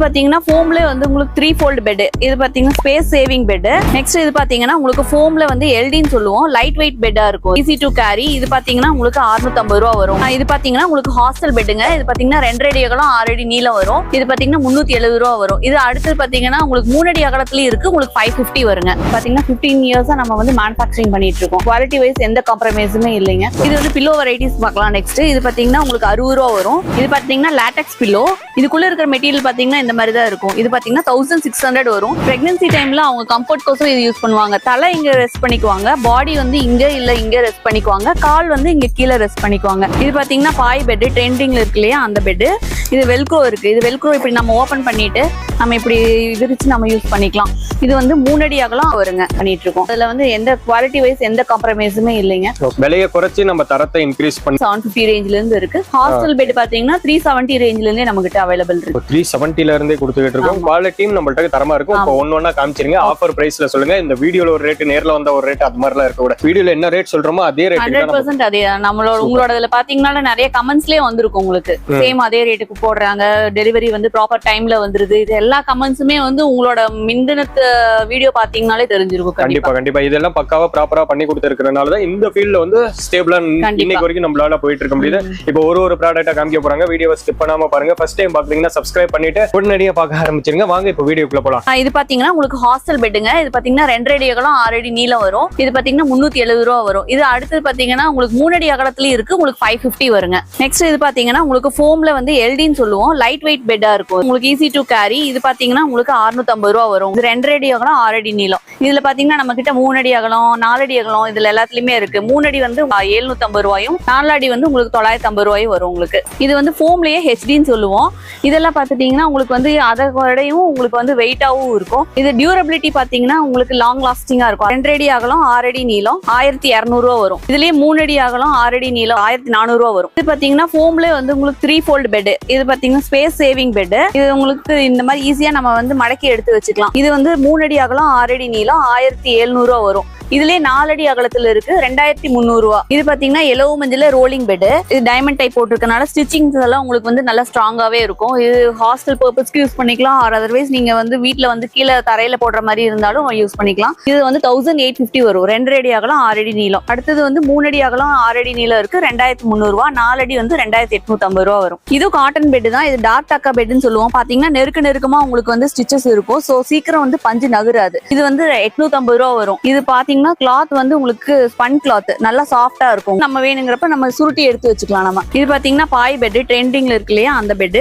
பாத்தீங்கன்னா ஃபோம்ல வந்து உங்களுக்கு 3 ஃபோல்ட் பெட். இது பாத்தீங்கன்னா ஸ்பேஸ் சேவிங் பெட். நெக்ஸ்ட் இது பாத்தீங்கன்னா உங்களுக்கு ஃபோம்ல வந்து எல்டின்னு சொல்லுவோம், லைட் வெயிட் பெட்டா இருக்கும், ஈஸி டு கேரி. இது பாத்தீங்கன்னா உங்களுக்கு 650 ரூபா வரும். இது பாத்தீங்கன்னா உங்களுக்கு ஹாஸ்டல் பெட்டுங்க. இது பாத்தீங்கன்னா 2 அடி அகலம் 6 அடி நீளம் வரும். இது பாத்தீங்கன்னா 370 ரூபா வரும். இது அடுத்து பாத்தீங்கன்னா உங்களுக்கு 3 அடி அகலத்துலயும் இருக்கு, உங்களுக்கு 550 வருங்க. பாத்தீங்கன்னா 15 இயர்ஸா நம்ம வந்து மேனுஃபேக்சரிங் பண்ணிட்டு இருக்கோம். குவாலிட்டி வைஸ் எந்த காம்ப்ரமைஸுமே இல்லைங்க. இது வந்து பில்லோ வெரைட்டிஸ் பார்க்கலாம். நெக்ஸ்ட் இது பாத்தீங்கன்னா உங்களுக்கு 60 ரூபா வரும். இது பாத்தீங்கன்னா லேட்டெக்ஸ் பில்லோ. இதுக்குள்ள இருக்கிற மெட்டீரியல் பாத்தீங்கன்னா இந்த மாதிரி தான் இருக்கும். இது பாத்தீங்கன்னா 1600 வரும். பிரெக்னன்சி டைம்ல அவங்க கம்ஃபர்ட் கோசம் இது யூஸ் பண்ணுவாங்க. தலை இங்க ரெஸ்ட் பண்ணிக்குவாங்க, பாடி வந்து இங்க இல்ல இங்க ரெஸ்ட் பண்ணிக்குவாங்க, கால் வந்து இங்க கீழே ரெஸ்ட் பண்ணிக்குவாங்க. இது பாத்தீங்கன்னா பாய் பெட் ட்ரெண்டிங்ல இருக்கு இல்லையா, அந்த பெட். இது வெல்க்ரோ இருக்கு. இது வெல்க்ரோ இப்படி நம்ம ஓபன் பண்ணிட்டு நம்ம இப்படி விரிச்சு நம்ம யூஸ் பண்ணிக்கலாம். இது வந்து 3 அடி அகலம் வருங்க பண்ணிட்டு இருக்கோம். அதுல வந்து எந்த குவாலிட்டி வைஸ் எந்த காம்ப்ரமைஸுமே இல்லைங்க. விலையை குறைச்சி நம்ம தரத்தை இன்க்ரீஸ் பண்ணி 750 ரேஞ்ச்ல இருந்து இருக்கு. ஹாஸ்டல் பெட் பாத்தீங்கன்னா 370 ரேஞ்ச்ல இருந்தே நம்ம கிட்ட அவைலபிள் இருக்கு. 370ல இருந்தே கொடுத்துட்டு இருக்கோம். குவாலிட்டியும் நம்மள்ட்ட தரமா இருக்கும். இப்போ ஒண்ணா காமிச்சிருங்க. ஆஃபர் பிரைஸ்ல சொல்லுங்க. இந்த வீடியோல ஒரு ரேட், நேர்ல வந்த ஒரு ரேட், அது மாதிரிலாம் இருக்க கூட வீடியோல என்ன ரேட் சொல்றோமோ அதே ரேட் 100% அதே. நம்மளோட உங்களோட இதுல பாத்தீங்கன்னா நிறைய கமெண்ட்ஸ்லயே வந்திருக்கும் உங்களுக்கு. சேம் அதே ரேட்டுக்கு போடுறாங்க, டெலிவரி வந்து ப்ராப்பர் டைம்ல வந்துருது. இது எல்லா கமெண்ட்ஸுமே வந்து உங்களோட மிந்தினத்து வீடியோ பாத்தீங்கன்னாலே தெரிஞ்சிருக்கும். கண்டிப்பா இதெல்லாம் பக்காவா ப்ராப்பரா பண்ணி கொடுத்திருக்கிறதுனால தான் இந்த ஃபீல்ட்ல வந்து ஸ்டேபிளா இன்னைக்கு வரைக்கும் நம்மளால போயிட்டு இருக்க முடியுது. இப்போ ஒரு ப்ராடக்ட்டா காமிக்க போறாங்க. வீடியோவை ஸ்கிப் பண்ணாம பாருங்க. ஃபர்ஸ்ட் டைம் பாக்குறீங்கன்னா சப்ஸ்கிரைப் பண்ணிட்டு உடனடியா பார்க்க ஆரம்பிச்சிருங்க. வாங்க இப்போ வீடியோக்குள்ள போலாம். இது பாத்தீங்கன்னா உங்களுக்கு ஹாஸ்டல் பெட்டுங்க. இது பாத்தீங்கன்னா 2 அடி அகலம் 6 அடி நீளம் வரும். இது பாத்தீங்கன்னா 370 ரூபா வரும். இது அடுத்து பாத்தீங்கன்னா உங்களுக்கு 3 அடி அகலத்துலயும் இருக்கு, உங்களுக்கு 550 வருங்க. நெக்ஸ்ட் இது பாத்தீங்கன்னா உங்களுக்கு ஃபோம்ல வந்து எல்டின்னு சொல்லுவோம், லைட் வெயிட் பெட்டா இருக்கும், உங்களுக்கு ஈஸி டு கேரி. இது பாத்தீங்கன்னா உங்களுக்கு 650 ரூபா வரும். இது 2 அடி அகலம் 6 அடி நீளம். இதுல பாத்தீங்கன்னா நம்ம கிட்ட 3 அடி அகலம் 4 அடி அகலம் இதுல எல்லாத்துலயுமே இருக்கு. 3 அடி வந்து 750 ரூபாயும், 4 அடி வந்து உங்களுக்கு 950 ரூபாயும் வரும் உங்களுக்கு. இது வந்து ஃபோம்லயே ஹெச்டின்னு சொல்லுவோம். இதெல்லாம் பாத்துட்டீங்கன்னா உங்களுக்கு வந்து அதை விடையும் உங்களுக்கு வந்து வெயிட்டாவும் இருக்கும். இது டியூரபிலிட்டி பாத்தீங்கன்னா உங்களுக்கு லாங் லாஸ்டிங்கா இருக்கும். 2 அடி அகலம் 6 அடி நீளம் 1200 ரூபா வரும். இதுலயே 3 அடி அகலம் 6 அடி நீளம் 1400 ரூபா வரும். இது பாத்தீங்கன்னா ஃபோம்ல வந்து உங்களுக்கு 3 ஃபோல்ட் பெட். இது பாத்தீங்கன்னா ஸ்பேஸ் சேவிங் பெட். இது உங்களுக்கு இந்த மாதிரி ஈஸியா நம்ம வந்து மடக்கி எடுத்து வச்சுக்கலாம். இது வந்து 3 அடி அகலம் 6 அடி நீளம் 1700 ரூபா வரும். இதுலயே 4 அடி அகலத்துல இருக்கு, 2300 ரூபா. இது பாத்தீங்கன்னா எலவு மஞ்சள் ரோலிங் பெட். இது டைமண்ட் டைப் போட்டிருக்கனால ஸ்டிச்சிங்ஸ் எல்லாம் உங்களுக்கு வந்து நல்லா ஸ்ட்ராங்காவே இருக்கும். இது ஹாஸ்டல் பர்பஸ்க்கு யூஸ் பண்ணிக்கலாம். ஆர் அதர்வைஸ் நீங்க வந்து வீட்டுல வந்து கீழே தரையில போடுற மாதிரி இருந்தாலும் யூஸ் பண்ணிக்கலாம். இது வந்து 1850 வரும். 2 அடி அகலம் 6 அடி நீளம். அடுத்தது வந்து 3 அடி அகலம் 6 அடி நீளம் இருக்கு, 2300 ரூபா. 4 அடி வந்து 2850 ரூபா வரும். இது காட்டன் பெட் தான். இது டார்க் டக்கா பெட்னு சொல்லுவோம். பாத்தீங்கன்னா நெருக்கமா உங்களுக்கு வந்து ஸ்டிச்சஸ் இருக்கும். சோ சீக்கிரம் வந்து பஞ்சு நகராது. இது வந்து 850 ரூபா வரும். இது பாத்தீங்கன்னா கிளாத் வந்து உங்களுக்கு ஸ்பன் கிளாத் நல்லா சாஃப்டா இருக்கும். நம்ம வேணுங்கிறப்ப நம்ம சுருட்டி எடுத்து வச்சுக்கலாம். நம்ம இது பாத்தீங்கன்னா பாய் பெட் ட்ரெண்டிங்ல இருக்கு இல்லையா, அந்த பெட்.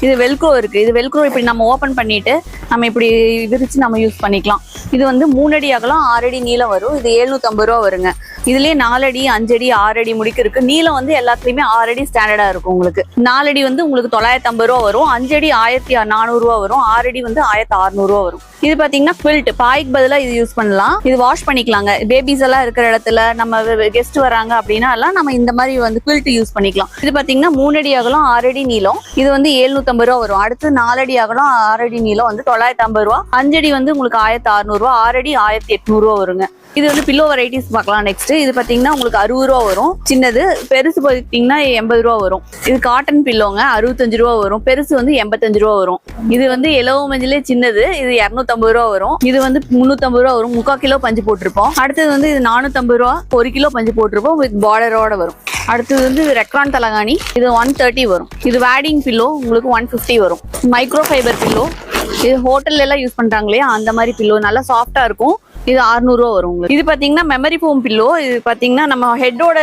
இது வெல்க்ரோ இருக்கு. இது வெல்க்ரோ இப்படி நம்ம ஓபன் பண்ணிட்டு நம்ம இப்படி விரிச்சு நம்ம யூஸ் பண்ணிக்கலாம். இது வந்து 3 அடி அகலம் 6 அடி நீளம் வரும். இது 750 ரூபா வருங்க. இதுலயே 4 அடி 5 அடி 6 அடி முடிக்கு இருக்கு. நீளம் வந்து எல்லாத்துலயுமே 6 அடி ஸ்டாண்டர்டா இருக்கும். உங்களுக்கு 4 அடி வந்து உங்களுக்கு 950 ரூபா வரும். 5 அடி 1400 ரூபா வரும். 6 அடி வந்து 1600 ரூபா வரும். இது பாத்தீங்கன்னா குவில்ட், பாய்க்கு பதிலா இது யூஸ் பண்ணலாம். இது வாஷ் பண்ணிக்கலாங்க. பேபிஸ் எல்லாம் இருக்கிற இடத்துல நம்ம கெஸ்ட் வராங்க அப்படின்னா எல்லாம் நம்ம இந்த மாதிரி வந்து குவில்ட் யூஸ் பண்ணிக்கலாம். இது பாத்தீங்கன்னா 3 அடி அகலம் 6 அடி நீளம். இது வந்து 750 ரூபா வரும். அடுத்து 4 அடி அகலம் 6 அடி நீளம் வந்து 950 ரூபா. 5 அடி வந்து உங்களுக்கு 1600 ரூபா. 6 அடி 1800 ரூபா வருங்க. இது வந்து பில்லோ வெரைட்டிஸ் பார்க்கலாம். நெக்ஸ்ட் இது பாத்தீங்கன்னா உங்களுக்கு 60 ரூபா வரும். சின்னது. பெருசு பாத்தீங்கன்னா 80 ரூபா வரும். இது காட்டன் பில்லோங்க, 65 ரூபா வரும். பெருசு வந்து 85 ரூபா வரும். இது வந்து எலவு மஞ்சளே சின்னது. இது 250 ரூபா வரும். இது வந்து 350 ரூபா வரும். 3/4 கிலோ பஞ்சு போட்டிருப்போம். அடுத்தது வந்து இது 450 ரூபா. 1 கிலோ பஞ்சு போட்டிருப்போம் வித் பார்டரோட வரும். அடுத்தது வந்து ரெக்ரான் தலகாணி. இது 130 வரும். இது வேடிங் பில்லோ உங்களுக்கு 150 வரும். Micro fibre pillow. இது ஹோட்டல்ல எல்லாம் யூஸ் பண்றாங்க இல்லையா, அந்த மாதிரி பில்லோ நல்லா சாஃப்டா இருக்கும். இது 600 ரூபா வரும் உங்களுக்கு. இது பாத்தீங்கன்னா மெமரி ஃபோம் பில்லோ. இது பாத்தீங்கன்னா நம்ம ஹெட்டோட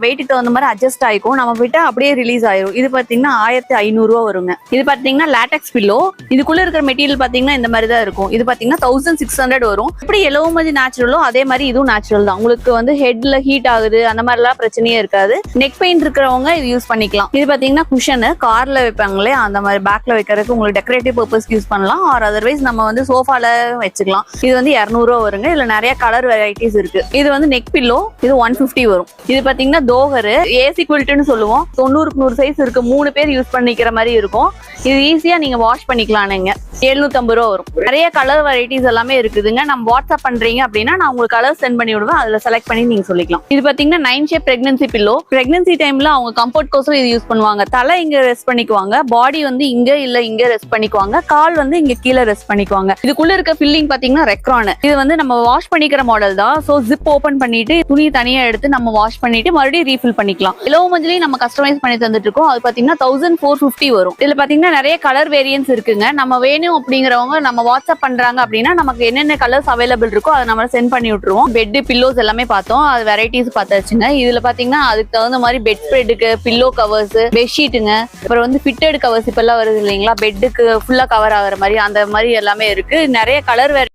வெயிட்டுக்கு தகுந்த மாதிரி அட்ஜஸ்ட் ஆயிக்கும். நம்ம விட்டா அப்படியே ரிலீஸ் ஆயிரும். இது பாத்தீங்கன்னா 1500 ரூபா வருங்க. இது பாத்தீங்கன்னா லேட்டெக்ஸ் பில்லோ. இதுக்குள்ள இருக்கிற மெட்டீரியல் பாத்தீங்கன்னா இந்த மாதிரி தான் இருக்கும். இது பாத்தீங்கன்னா 1600 வரும். இப்படி எலவு மஞ்சள் நேச்சுரலோ அதே மாதிரி இதுவும் நேச்சுரல் தான். உங்களுக்கு வந்து ஹெட்ல ஹீட் ஆகுது அந்த மாதிரி எல்லாம் பிரச்சனையே இருக்காது. நெக் பெயின் இருக்கிறவங்க இது யூஸ் பண்ணிக்கலாம். இது பாத்தீங்கன்னா குஷன், கார்ல வைப்பாங்களே அந்த மாதிரி பேக்ல வைக்கிறதுக்கு உங்களுக்கு டெக்கரேட்டிவ் பர்பஸ் யூஸ் பண்ணலாம். ஆர் அதர்வைஸ் நம்ம வந்து சோஃபால வச்சுக்கலாம். இது வந்து 200 ரூபா வருங்க. பாருங்க. இதுல நிறைய கலர் வெரைட்டிஸ் இருக்கு. இது வந்து நெக் பில்லோ, இது 150 வரும். இது பாத்தீங்கன்னா தோகர் ஏசி குவில்ட்னு சொல்லுவோம். 90க்கு 100 சைஸ் இருக்கு. 3 பேர் யூஸ் பண்ணிக்கிற மாதிரி இருக்கும். இது ஈஸியா நீங்க வாஷ் பண்ணிக்கலாம். நீங்க 750 ரூபா வரும். நிறைய கலர் வெரைட்டிஸ் எல்லாமே இருக்குதுங்க. நம்ம வாட்ஸ்அப் பண்றீங்க அப்படின்னா நான் உங்களுக்கு கலர் சென்ட் பண்ணி விடுவேன். அதுல செலக்ட் பண்ணி நீங்க சொல்லிக்கலாம். இது பாத்தீங்கன்னா 9 ஷேப் பிரெக்னன்சி பில்லோ. பிரெக்னன்சி டைம்ல அவங்க கம்ஃபர்ட் கோசம் இது யூஸ் பண்ணுவாங்க. தலை இங்க ரெஸ்ட் பண்ணிக்குவாங்க, பாடி வந்து இங்க இல்ல இங்க ரெஸ்ட் பண்ணிக்குவாங்க, கால் வந்து இங்க கீழே ரெஸ்ட் பண்ணிக்குவாங்க. இதுக்குள்ள இருக்க ஃபில்லிங் பாத்தீங்கன்னா ரெக்ரான். இது வந்து நம்ம வாஷ் பண்ணிக்கிற மாடல் தான். சோ ஜிப் ஓபன் பண்ணிட்டு துணி தனியா எடுத்து நம்ம வாஷ் பண்ணிட்டு மறுபடியும் ரீஃபில் பண்ணிக்கலாம். எல்லோ மஞ்சளையும் நம்ம கஸ்டமைஸ் பண்ணி தந்துட்டு இருக்கோம். அது பாத்தீங்கன்னா 1450 வரும். இதுல பாத்தீங்கன்னா நிறைய கலர் வேரியன்ஸ் இருக்குங்க. நம்ம வேணும் அப்படிங்கிறவங்க நம்ம வாட்ஸ்அப் பண்றாங்க அப்படின்னா நமக்கு என்னென்ன கலர்ஸ் அவைலபிள் இருக்கோ அதை நம்ம சென்ட் பண்ணி விட்டுருவோம். பெட் பில்லோஸ் எல்லாமே பார்த்தோம், அது வெரைட்டிஸ் பார்த்தாச்சுங்க. இதுல பாத்தீங்கன்னா அதுக்கு தகுந்த மாதிரி பெட் ஸ்ப்ரெட்டுக்கு பில்லோ கவர்ஸ், பெட்ஷீட்டுங்க, அப்புறம் வந்து ஃபிட்டட் கவர்ஸ் இப்ப எல்லாம் வருது இல்லைங்களா, பெட்டுக்கு ஃபுல்லா கவர் ஆகுற மாதிரி அந்த மாதிரி எல்லாமே இருக்கு. நிறைய கலர்